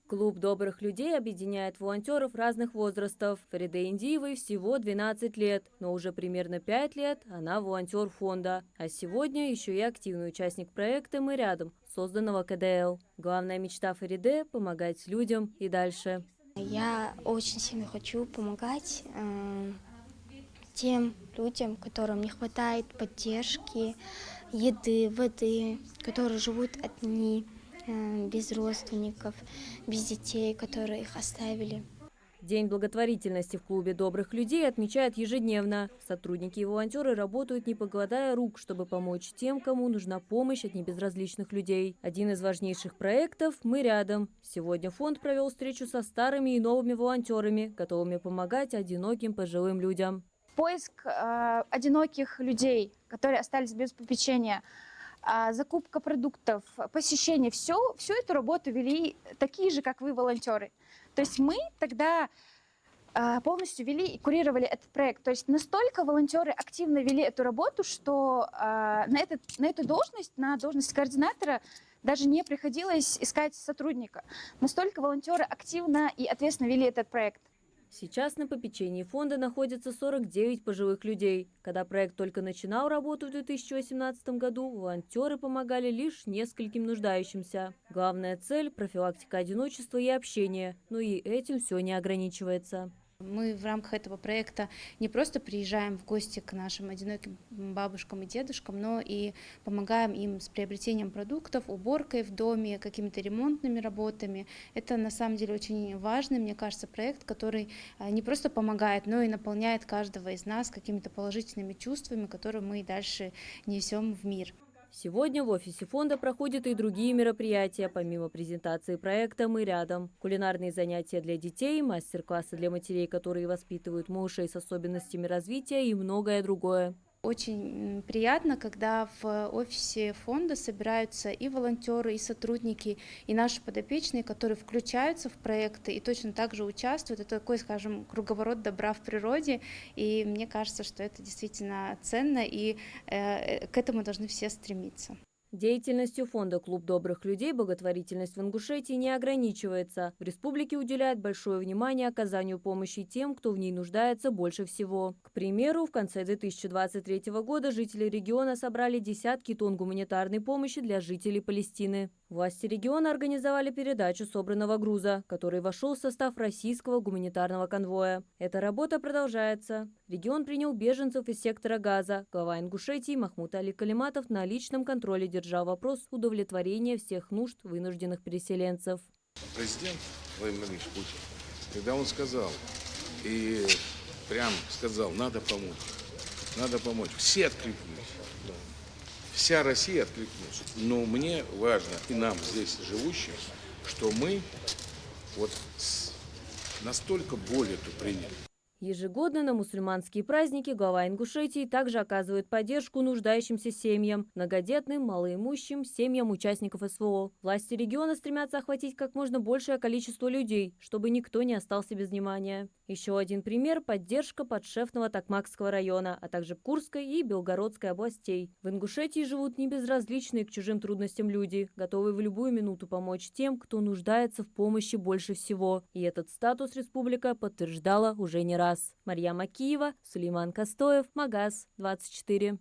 Клуб добрых людей объединяет волонтеров разных возрастов. Фариде Индиевой всего 12 лет, но уже примерно 5 лет она волонтер фонда. А сегодня еще и активный участник проекта «Мы рядом», созданного КДЛ. Главная мечта Фариде – помогать людям и дальше. Я очень сильно хочу помогать тем людям, которым не хватает поддержки, еды, воды, которые живут одни, без родственников, без детей, которые их оставили. День благотворительности в клубе добрых людей отмечают ежедневно. Сотрудники и волонтеры работают, не покладая рук, чтобы помочь тем, кому нужна помощь от небезразличных людей. Один из важнейших проектов «Мы рядом». Сегодня фонд провел встречу со старыми и новыми волонтерами, готовыми помогать одиноким пожилым людям. Поиск одиноких людей, которые остались без попечения, закупка продуктов, посещение, всю эту работу вели такие же, как вы, волонтеры. То есть мы тогда полностью вели и курировали этот проект. То есть настолько волонтеры активно вели эту работу, что на эту должность, на должность координатора, даже не приходилось искать сотрудника. Настолько волонтеры активно и ответственно вели этот проект. Сейчас на попечении фонда находится 49 пожилых людей. Когда проект только начинал работу в 2018 году, волонтеры помогали лишь нескольким нуждающимся. Главная цель – профилактика одиночества и общения. Но и этим все не ограничивается. Мы в рамках этого проекта не просто приезжаем в гости к нашим одиноким бабушкам и дедушкам, но и помогаем им с приобретением продуктов, уборкой в доме, какими-то ремонтными работами. Это на самом деле очень важный, мне кажется, проект, который не просто помогает, но и наполняет каждого из нас какими-то положительными чувствами, которые мы и дальше несем в мир. Сегодня в офисе фонда проходят и другие мероприятия, помимо презентации проекта «Мы рядом». Кулинарные занятия для детей, мастер-классы для матерей, которые воспитывают малышей с особенностями развития и многое другое. Очень приятно, когда в офисе фонда собираются и волонтеры, и сотрудники, и наши подопечные, которые включаются в проекты и точно так же участвуют. Это такой, скажем, круговорот добра в природе, и мне кажется, что это действительно ценно, и к этому должны все стремиться. Деятельностью фонда «Клуб добрых людей» благотворительность в Ингушетии не ограничивается. В республике уделяют большое внимание оказанию помощи тем, кто в ней нуждается больше всего. К примеру, в конце 2023 года жители региона собрали десятки тонн гуманитарной помощи для жителей Палестины. Власти региона организовали передачу собранного груза, который вошел в состав российского гуманитарного конвоя. Эта работа продолжается. Регион принял беженцев из сектора Газа. Глава Ингушетии Махмуд Али Калиматов на личном контроле держал вопрос удовлетворения всех нужд вынужденных переселенцев. Президент Владимир Ильич Путин, когда он сказал, и прям сказал, надо помочь, все откликнулись. Вся Россия откликнулась. Но мне важно, и нам здесь живущим, что мы вот настолько боль эту приняли. Ежегодно на мусульманские праздники глава Ингушетии также оказывает поддержку нуждающимся семьям, многодетным, малоимущим, семьям участников СВО. Власти региона стремятся охватить как можно большее количество людей, чтобы никто не остался без внимания. Еще один пример – поддержка подшефного Токмакского района, а также Курской и Белгородской областей. В Ингушетии живут небезразличные к чужим трудностям люди, готовые в любую минуту помочь тем, кто нуждается в помощи больше всего. И этот статус республика подтверждала уже не раз. Марьям Акиева, Сулейман Костоев, Магаз, 24.